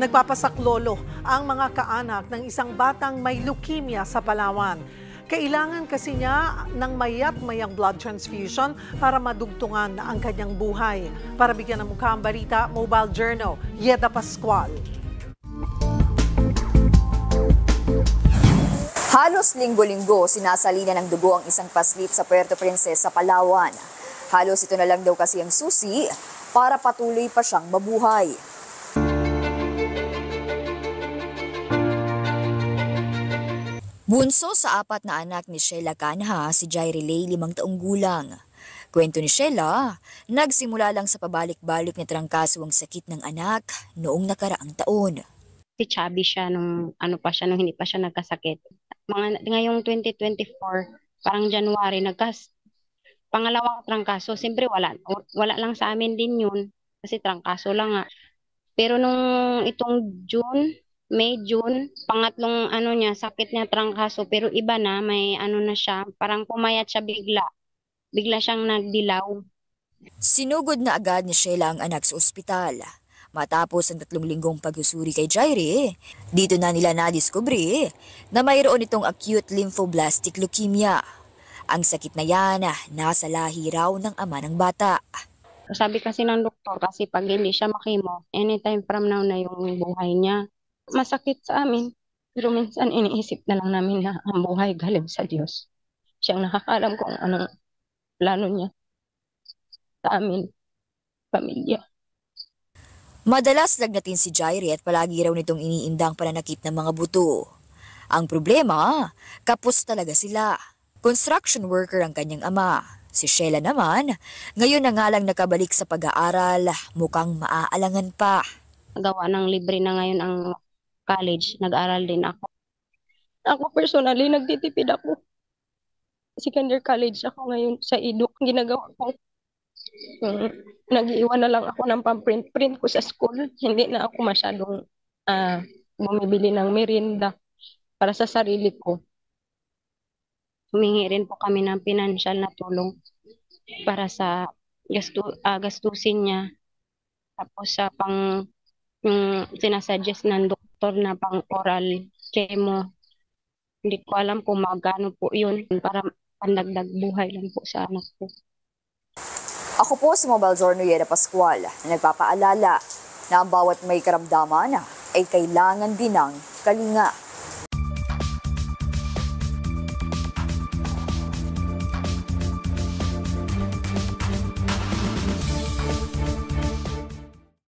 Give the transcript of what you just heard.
Nagpapasaklolo ang mga kaanak ng isang batang may leukemia sa Palawan. Kailangan kasi niya ng mayat-mayang blood transfusion para madugtungan ang kanyang buhay. Para bigyan ng mukha ang balita, Mobile Journal, Yeda Pascual. Halos linggo-linggo sinasalina ng dugo ang isang paslit sa Puerto Princesa, Palawan. Halos ito na lang daw kasi ang susi para patuloy pa siyang mabuhay. Bunso sa 4 na anak ni Sheila Canha, si Jairelay 5 taong gulang. Kwento ni Sheila, nagsimula lang sa pabalik-balik na trangkaso ang sakit ng anak noong nakaraang taon. Si chubby siya nung hindi pa siya nagkasakit. Ngayong 2024, parang January, pangalawang trangkaso. Siyempre wala lang sa amin din yun kasi trangkaso lang nga. Pero nung itong May, June, pangatlong sakit niya trangkaso pero iba na, may na siya, parang pumayat siya bigla. Bigla siyang nagdilaw. Sinugod na agad ni Sheila ang anak sa ospital. Matapos ang 3 linggong pagsusuri kay Jaire, dito na nila nadiskubre na mayroon itong acute lymphoblastic leukemia. Ang sakit na yan, nasa lahi raw ng ama ng bata. Sabi kasi ng doktor, kasi pag hindi siya makimo, anytime from now na yung buhay niya. Masakit sa amin, pero minsan iniisip na lang namin na ang buhay galing sa Diyos. Siyang nakakaalam kung anong plano niya sa amin, pamilya. Madalas lagnatin si Jaire at palagi raw nitong iniindang pananakit ng mga buto. Ang problema, kapos talaga sila. Construction worker ang kanyang ama. Si Sheila naman, ngayon na nga lang nakabalik sa pag-aaral, mukhang maaalangan pa. Gawa ng libre na ngayon ang college, nag-aral din ako. Ako personally, nagtitipid ako. Second year college ako ngayon sa Iduk. Ginagawa ko, nag-iwan na lang ako ng pamprint ko sa school. Hindi na ako masyadong bumibili ng merienda para sa sarili ko. Humingi rin po kami ng financial na tulong para sa gastusin niya. Tapos sa yung sinasuggest ng doktor na pang-oral chemo. Hindi ko alam kung magkano po yun para pandagdag buhay lang po sa anak ko. Ako po si Mobile Journal Yeda Pascual na nagpapaalala na ang bawat may karamdaman ay kailangan din ng kalinga.